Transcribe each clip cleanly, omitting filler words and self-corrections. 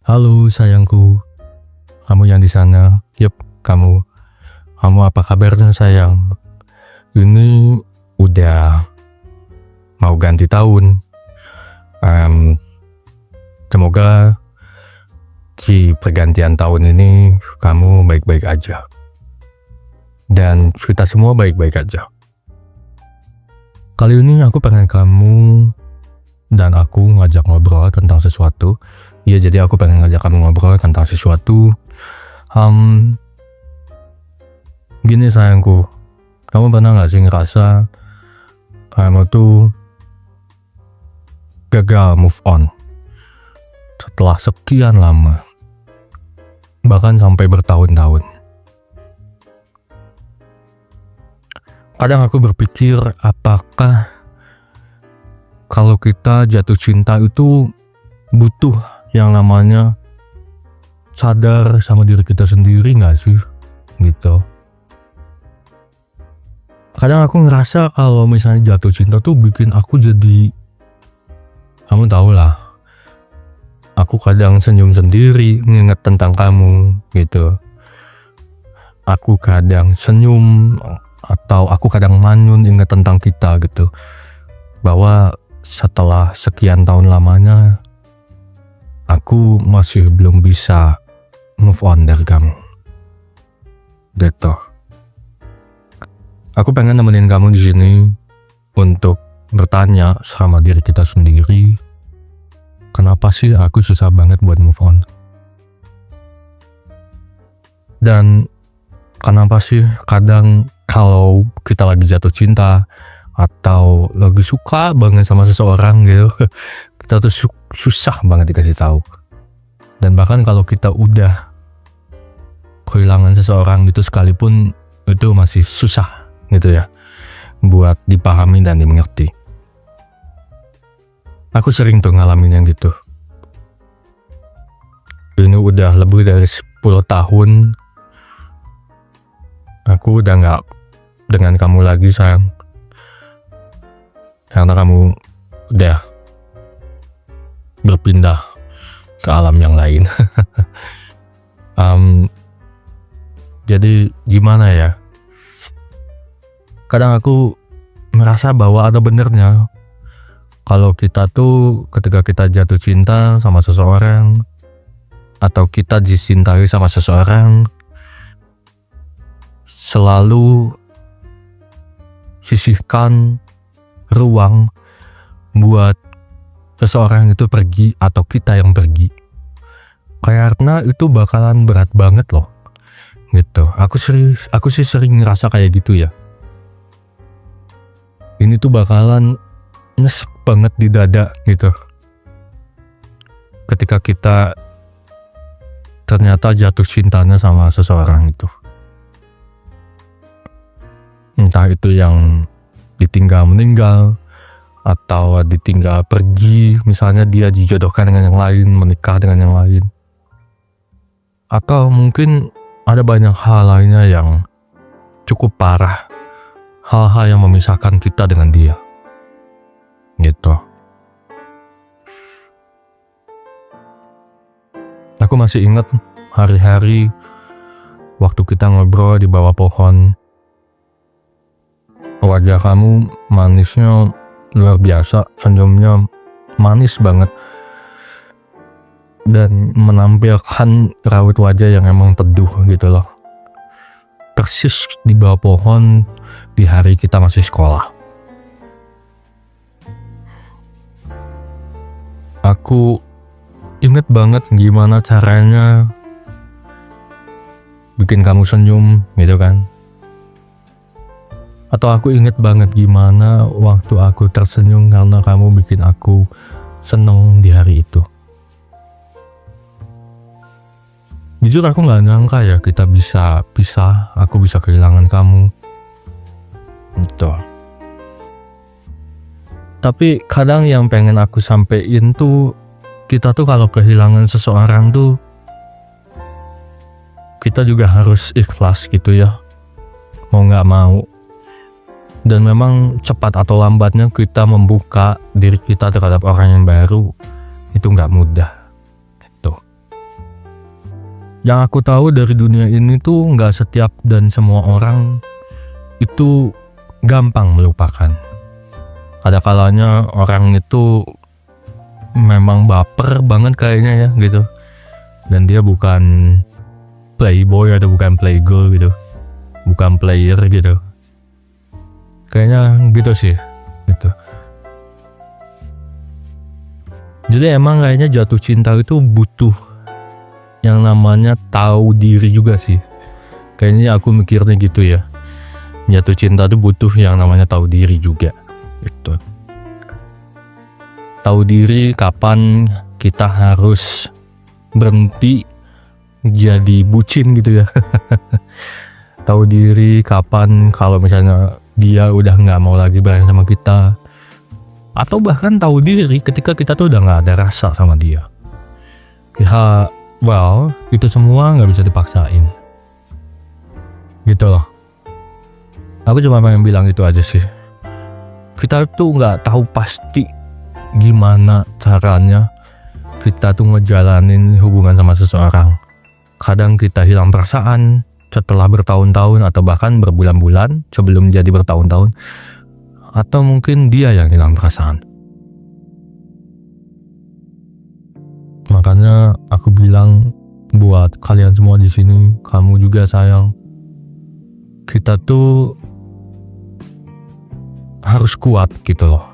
Halo sayangku, kamu yang di sana. Yup, kamu. Kamu apa kabarnya sayang? Ini udah mau ganti tahun. Semoga di pergantian tahun ini kamu baik-baik aja. Dan kita semua baik-baik aja. Kali ini aku pengen kamu dan aku ngajak ngobrol tentang sesuatu. Ya, jadi aku pengen ngajak kamu ngobrol tentang sesuatu. Gini sayangku, kamu pernah gak sih ngerasa kamu tuh gagal move on setelah sekian lama, bahkan sampai bertahun-tahun? Kadang aku berpikir, apakah kalau kita jatuh cinta itu butuh yang namanya sadar sama diri kita sendiri gak sih? Gitu. Kadang aku ngerasa kalau misalnya jatuh cinta tuh bikin aku jadi, kamu tau lah, aku kadang senyum sendiri nginget tentang kamu gitu. Aku kadang senyum atau aku kadang manyun inget tentang kita gitu. Bahwa setelah sekian tahun lamanya, aku masih belum bisa move on dari kamu. Gitu. Aku pengen nemenin kamu di sini untuk bertanya sama diri kita sendiri, kenapa sih aku susah banget buat move on? Dan kenapa sih kadang kalau kita lagi jatuh cinta atau lagi suka banget sama seseorang gitu, kita tuh susah banget dikasih tahu. Dan bahkan kalau kita udah kehilangan seseorang itu sekalipun, itu masih susah gitu ya buat dipahami dan dimengerti. Aku sering tuh ngalamin yang gitu. Ini udah lebih dari 10 tahun aku udah gak dengan kamu lagi sayang, karena kamu udah berpindah ke alam yang lain. Jadi gimana ya, kadang aku merasa bahwa ada benernya kalau kita tuh ketika kita jatuh cinta sama seseorang atau kita dicintai sama seseorang, selalu sisihkan ruang buat seseorang itu pergi atau kita yang pergi, karena itu bakalan berat banget loh gitu. Aku sih sering ngerasa kayak gitu ya. Ini tuh bakalan nyesek banget di dada gitu ketika kita ternyata jatuh cintanya sama seseorang itu. Entah itu yang ditinggal meninggal atau ditinggal pergi, misalnya dia dijodohkan dengan yang lain, menikah dengan yang lain, atau mungkin ada banyak hal lainnya yang cukup parah, hal-hal yang memisahkan kita dengan dia gitu. Aku masih ingat hari-hari waktu kita ngobrol di bawah pohon. Wajah kamu manisnya luar biasa, senyumnya manis banget, dan menampilkan raut wajah yang emang teduh gitu loh. Persis di bawah pohon di hari kita masih sekolah. Aku inget banget gimana caranya bikin kamu senyum gitu kan. Atau aku inget banget gimana waktu aku tersenyum karena kamu bikin aku seneng di hari itu. Jujur aku gak nyangka ya kita bisa pisah, aku bisa kehilangan kamu gitu. Tapi kadang yang pengen aku sampein tuh, kita tuh kalau kehilangan seseorang tuh kita juga harus ikhlas gitu ya, mau gak mau. Dan memang cepat atau lambatnya kita membuka diri kita terhadap orang yang baru itu gak mudah gitu. Yang aku tahu dari dunia ini tuh nggak setiap dan semua orang itu gampang melupakan. Ada kalanya orang itu memang baper banget kayaknya ya gitu. Dan dia bukan playboy atau bukan playgirl gitu. Bukan player gitu. Kayaknya gitu sih. Gitu. Jadi emang kayaknya jatuh cinta itu butuh yang namanya tahu diri juga sih. Kayaknya aku mikirnya gitu ya. Jatuh cinta itu butuh yang namanya tahu diri juga. Gitu. Tahu diri kapan kita harus berhenti jadi bucin gitu ya. Tahu diri kapan kalau misalnya dia udah nggak mau lagi bareng sama kita. Atau bahkan tahu diri ketika kita tuh udah nggak ada rasa sama dia. Ya, well, itu semua nggak bisa dipaksain. Gitu loh. Aku cuma pengen bilang itu aja sih. Kita tuh nggak tahu pasti gimana caranya kita tuh ngejalanin hubungan sama seseorang. Kadang kita hilang perasaan setelah bertahun-tahun atau bahkan berbulan-bulan sebelum jadi bertahun-tahun. Atau mungkin dia yang hilang perasaan. Makanya aku bilang buat kalian semua di sini, kamu juga sayang. Kita tuh harus kuat gitu loh.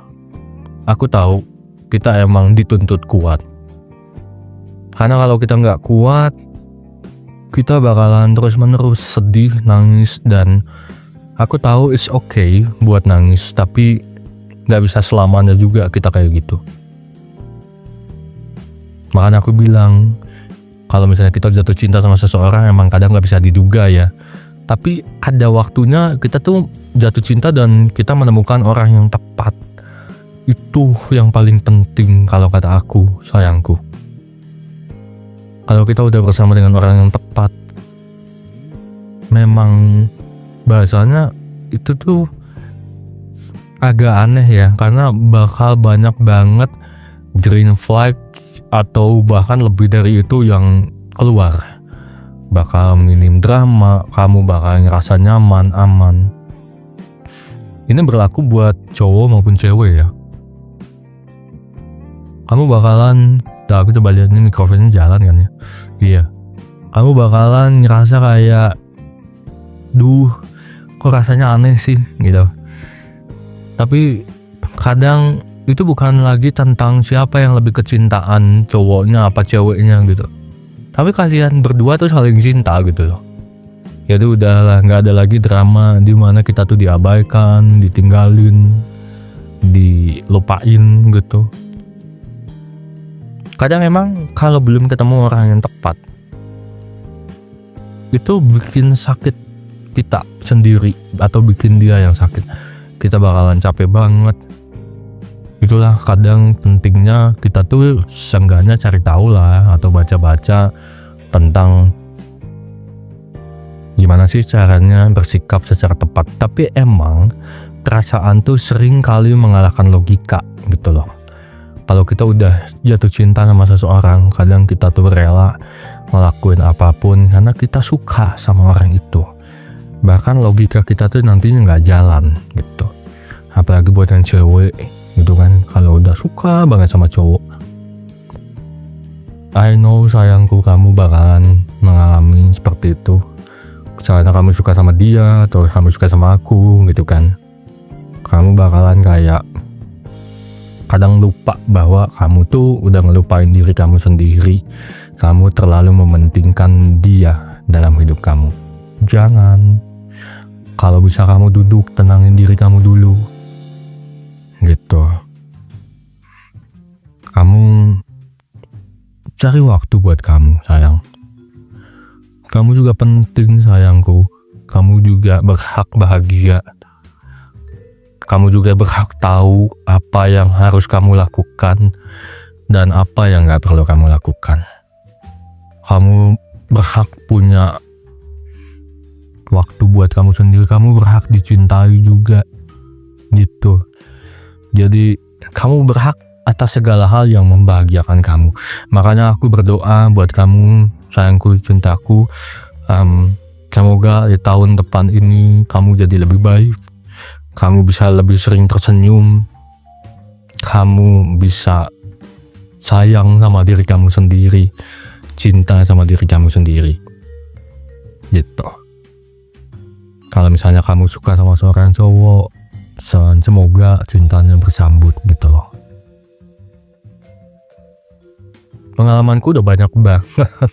Aku tahu kita emang dituntut kuat. Karena kalau kita nggak kuat, kita bakalan terus-menerus sedih, nangis, dan aku tahu it's okay buat nangis, tapi nggak bisa selamanya juga kita kayak gitu. Makanya aku bilang, kalau misalnya kita jatuh cinta sama seseorang emang kadang nggak bisa diduga ya. Tapi ada waktunya kita tuh jatuh cinta dan kita menemukan orang yang tepat. Itu yang paling penting kalau kata aku, sayangku. Kalau kita udah bersama dengan orang yang tepat, memang bahasanya itu tuh agak aneh ya, karena bakal banyak banget green flag atau bahkan lebih dari itu yang keluar. Bakal minim drama, kamu bakal ngerasa nyaman, aman. Ini berlaku buat cowok maupun cewek ya. Kamu bakalan, aku coba lihat ini mikrofonnya jalan kan ya. Iya. Kamu bakalan ngerasa kayak, kok rasanya aneh sih gitu. Tapi kadang itu bukan lagi tentang siapa yang lebih kecintaan, cowoknya apa ceweknya gitu. Tapi kalian berdua tuh saling cinta gitu loh. Ya tuh udahlah, nggak ada lagi drama di mana kita tuh diabaikan, ditinggalin, dilupain gitu. Kadang emang kalau belum ketemu orang yang tepat, itu bikin sakit kita sendiri atau bikin dia yang sakit. Kita bakalan capek banget. Itulah kadang pentingnya kita tuh seenggaknya cari tahu lah atau baca-baca tentang gimana sih caranya bersikap secara tepat. Tapi emang perasaan tuh sering kali mengalahkan logika gitu loh. Kalau kita udah jatuh cinta sama seseorang, kadang kita tuh rela ngelakuin apapun karena kita suka sama orang itu. Bahkan logika kita tuh nantinya nggak jalan gitu. Apalagi buat yang cewek gitu kan, kalau udah suka banget sama cowok. I know sayangku, kamu bakalan mengalami seperti itu. Misalnya kamu suka sama dia atau kamu suka sama aku gitu kan, kamu bakalan kayak kadang lupa bahwa kamu tuh udah ngelupain diri kamu sendiri. Kamu terlalu mementingkan dia dalam hidup kamu. Jangan. Kalau bisa kamu duduk, tenangin diri kamu dulu gitu. Kamu cari waktu buat kamu, sayang. Kamu juga penting, sayangku. Kamu juga berhak bahagia. Kamu juga berhak tahu apa yang harus kamu lakukan dan apa yang gak perlu kamu lakukan. Kamu berhak punya waktu buat kamu sendiri. Kamu berhak dicintai juga gitu. Jadi kamu berhak atas segala hal yang membahagiakan kamu. Makanya aku berdoa buat kamu, sayangku, cintaku. Semoga di tahun depan ini kamu jadi lebih baik. Kamu bisa lebih sering tersenyum. Kamu bisa sayang sama diri kamu sendiri. Cinta sama diri kamu sendiri. Gitu. Kalau misalnya kamu suka sama seorang cowok, semoga cintanya bersambut gitu loh. Pengalamanku udah banyak banget.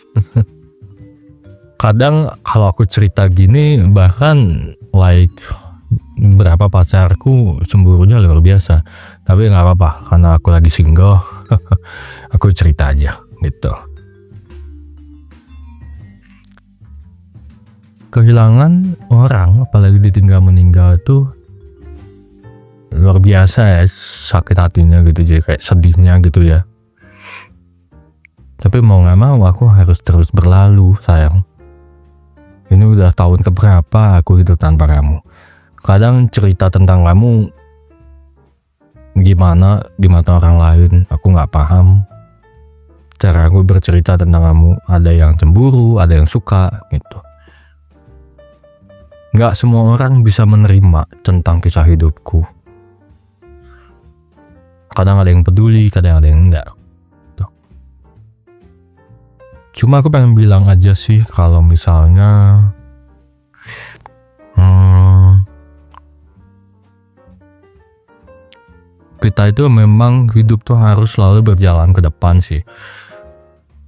Kadang kalau aku cerita gini, bahkan berapa pacarku cemburunya luar biasa. Tapi nggak apa-apa, karena aku lagi single. Aku cerita aja gitu. Kehilangan orang, apalagi ditinggal meninggal tuh luar biasa ya, sakit hatinya gitu, jadi kayak sedihnya gitu ya. Tapi mau gak mau aku harus terus berlalu, sayang. Ini udah tahun keberapa aku hidup tanpa kamu. Kadang cerita tentang kamu gimana di mata orang lain, aku gak paham. Cara aku bercerita tentang kamu, ada yang cemburu, ada yang suka gitu. Gak semua orang bisa menerima tentang kisah hidupku. Kadang ada yang peduli, kadang ada yang enggak. Cuma aku pengen bilang aja sih, kalau misalnya kita itu memang hidup tuh harus selalu berjalan ke depan sih.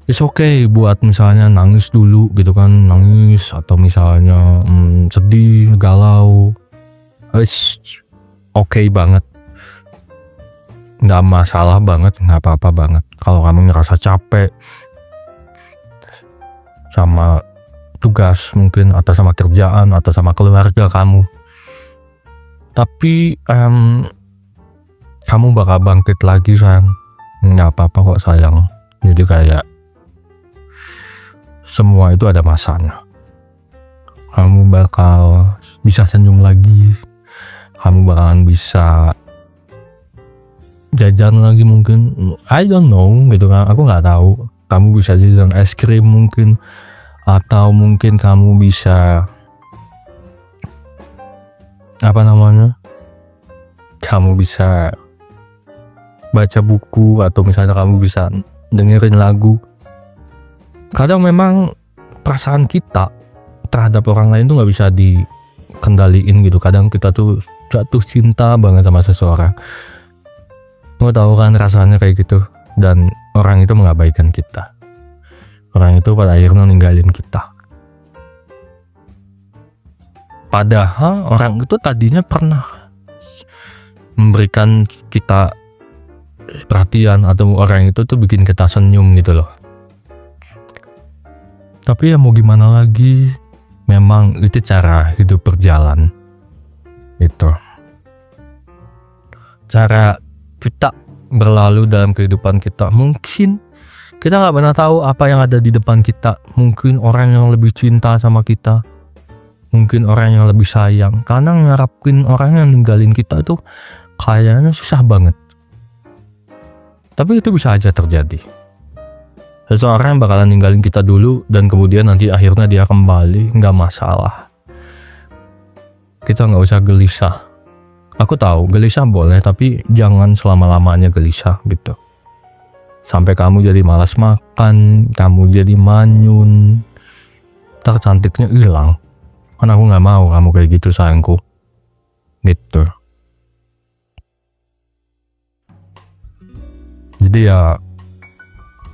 It's okay buat misalnya nangis dulu gitu kan, nangis atau misalnya sedih, galau. It's okay banget. Nggak masalah banget, nggak apa-apa banget. Kalau kamu ngerasa capek sama tugas mungkin, atau sama kerjaan, atau sama keluarga kamu, tapi kamu bakal bangkit lagi, sayang. Nggak apa-apa kok, sayang. Jadi kayak semua itu ada masanya. Kamu bakal bisa senyum lagi, kamu bakalan bisa jajan lagi mungkin, I don't know gitu kan, aku nggak tahu. Kamu bisa jajan es krim mungkin, atau mungkin kamu bisa kamu bisa baca buku, atau misalnya kamu bisa dengerin lagu. Kadang memang perasaan kita terhadap orang lain tuh nggak bisa dikendaliin gitu. Kadang kita tuh jatuh cinta banget sama seseorang. Kamu tahu kan rasanya kayak gitu, dan orang itu mengabaikan kita. Orang itu pada akhirnya ninggalin kita. Padahal orang itu tadinya pernah memberikan kita perhatian, atau orang itu tuh bikin kita senyum gitu loh. Tapi ya mau gimana lagi, memang itu cara hidup berjalan. Itu cara kita berlalu dalam kehidupan kita. Mungkin kita gak pernah tahu apa yang ada di depan kita. Mungkin orang yang lebih cinta sama kita, mungkin orang yang lebih sayang. Karena ngarapin orang yang ninggalin kita itu kayaknya susah banget. Tapi itu bisa aja terjadi. Seseorang bakalan ninggalin kita dulu, dan kemudian nanti akhirnya dia kembali. Gak masalah. Kita gak usah gelisah. Aku tahu gelisah boleh, tapi jangan selama-lamanya gelisah gitu. Sampai kamu jadi malas makan, kamu jadi manyun, ntar cantiknya hilang. Kan aku gak mau kamu kayak gitu, sayangku. Gitu. Jadi ya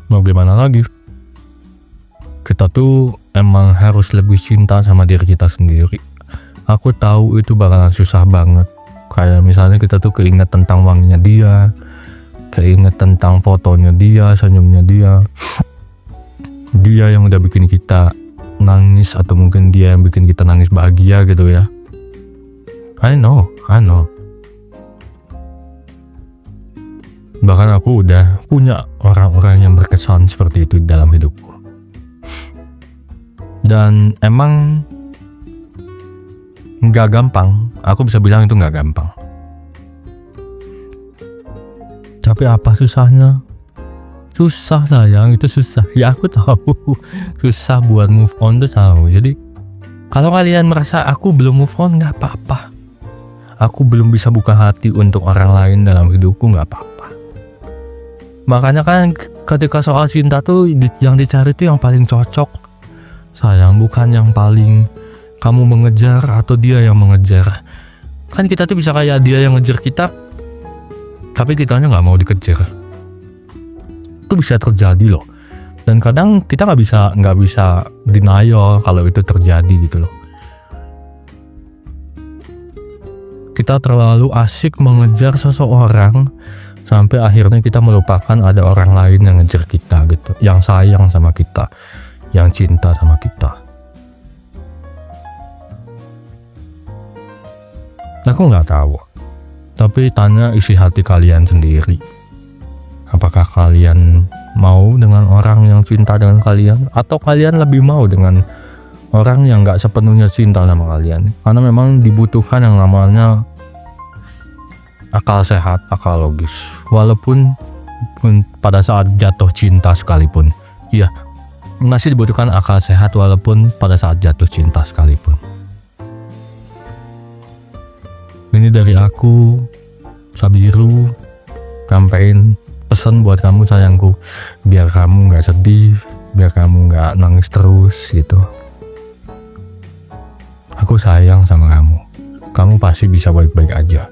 mau gimana lagi, kita tuh emang harus lebih cinta sama diri kita sendiri. Aku tahu itu bakalan susah banget. Kayak misalnya kita tuh keinget tentang wanginya dia, keinget tentang fotonya dia, senyumnya dia, dia yang udah bikin kita nangis, atau mungkin dia yang bikin kita nangis bahagia gitu ya. I know. Bahkan aku udah punya orang-orang yang berkesan seperti itu dalam hidupku. Dan emang nggak gampang, aku bisa bilang itu nggak gampang. Tapi apa susahnya? Susah sayang, itu susah. Ya aku tahu susah buat move on tuh tahu. Jadi kalau kalian merasa aku belum move on, nggak apa-apa. Aku belum bisa buka hati untuk orang lain dalam hidupku, nggak apa-apa. Makanya kan ketika soal cinta tuh yang dicari tuh yang paling cocok sayang, bukan yang paling kamu mengejar atau dia yang mengejar. Kan kita tuh bisa kayak dia yang ngejar kita, tapi kitanya nggak mau dikejar. Itu bisa terjadi loh. Dan kadang kita nggak bisa denial kalau itu terjadi gitu loh. Kita terlalu asik mengejar seseorang sampai akhirnya kita melupakan ada orang lain yang ngejar kita gitu, yang sayang sama kita, yang cinta sama kita. Aku nggak tahu, tapi tanya isi hati kalian sendiri. Apakah kalian mau dengan orang yang cinta dengan kalian, atau kalian lebih mau dengan orang yang nggak sepenuhnya cinta sama kalian? Karena memang dibutuhkan yang namanya akal sehat, akal logis. Walaupun pada saat jatuh cinta sekalipun, iya, masih dibutuhkan akal sehat walaupun pada saat jatuh cinta sekalipun. Ini dari aku, Sabiru, sampein pesan buat kamu sayangku, biar kamu nggak sedih, biar kamu nggak nangis terus gitu. Aku sayang sama kamu. Kamu pasti bisa baik-baik aja.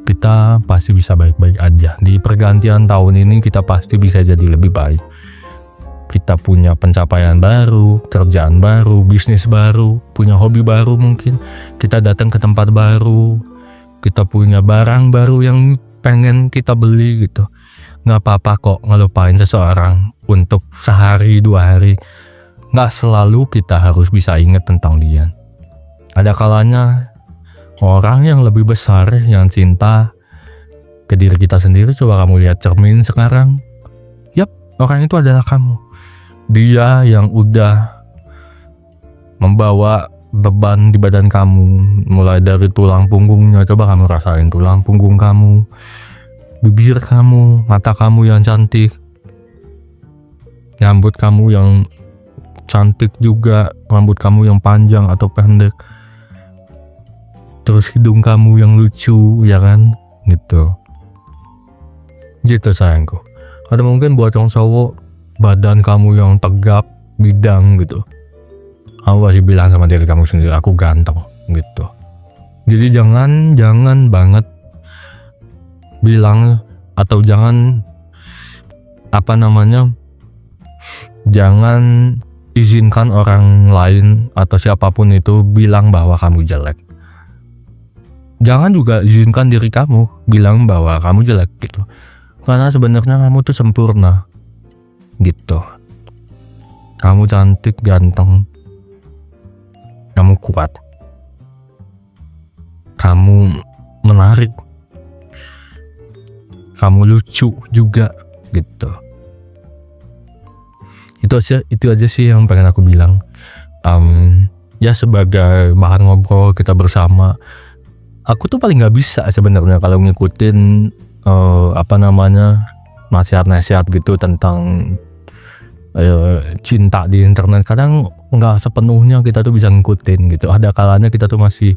Kita pasti bisa baik-baik aja. Di pergantian tahun ini kita pasti bisa jadi lebih baik. Kita punya pencapaian baru, kerjaan baru, bisnis baru, punya hobi baru mungkin. Kita datang ke tempat baru, kita punya barang baru yang pengen kita beli gitu. Nggak apa-apa kok ngelupain seseorang untuk sehari, 2 hari. Nggak selalu kita harus bisa ingat tentang dia. Ada kalanya orang yang lebih besar yang cinta ke diri kita sendiri. Coba kamu lihat cermin sekarang. Yap, orang itu adalah kamu. Dia yang udah membawa beban di badan kamu, mulai dari tulang punggungnya. Coba kamu rasain tulang punggung kamu, bibir kamu, mata kamu yang cantik, rambut kamu yang cantik juga, rambut kamu yang panjang atau pendek, terus hidung kamu yang lucu, ya kan, gitu sayangku. Atau mungkin buat yang cowok, badan kamu yang tegap, bidang gitu, kamu pasti bilang sama diri kamu sendiri, aku ganteng gitu. Jadi jangan banget bilang, atau jangan jangan izinkan orang lain atau siapapun itu bilang bahwa kamu jelek. Jangan juga izinkan diri kamu bilang bahwa kamu jelek gitu. Karena sebenarnya kamu tuh sempurna gitu. Kamu cantik, ganteng, kamu kuat, kamu menarik, kamu lucu juga gitu. Itu aja sih yang pengen aku bilang. Ya sebagai bahan ngobrol kita bersama. Aku tuh paling nggak bisa sebenarnya kalau ngikutin nasihat-nasihat gitu tentang cinta di internet. Kadang nggak sepenuhnya kita tuh bisa ngikutin gitu. Ada kalanya kita tuh masih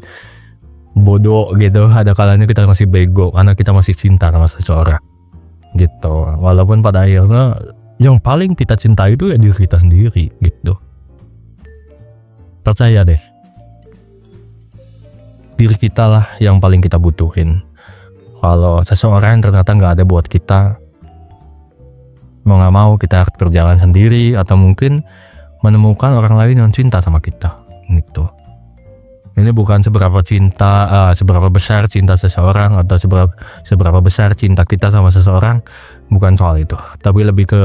bodoh gitu, ada kalanya kita masih bego karena kita masih cinta sama seseorang gitu. Walaupun pada akhirnya yang paling kita cintai itu ya diri kita sendiri gitu. Percaya deh, diri kita lah yang paling kita butuhin. Kalau seseorang ternyata nggak ada buat kita, mau nggak mau kita harus berjalan sendiri, atau mungkin menemukan orang lain yang cinta sama kita gitu. Ini bukan seberapa besar cinta seseorang atau seberapa besar cinta kita sama seseorang, bukan soal itu. Tapi lebih ke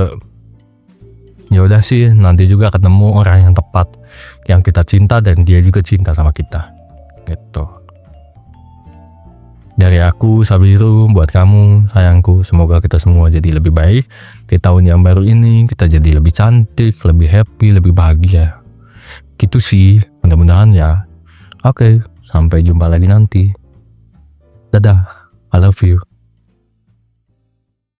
ya udah sih, nanti juga ketemu orang yang tepat, yang kita cinta dan dia juga cinta sama kita gitu. Dari aku, Sabiru, buat kamu, sayangku, semoga kita semua jadi lebih baik di tahun yang baru ini. Kita jadi lebih cantik, lebih happy, lebih bahagia. Gitu sih, mudah-mudahan ya. Oke, sampai jumpa lagi nanti. Dadah, I love you.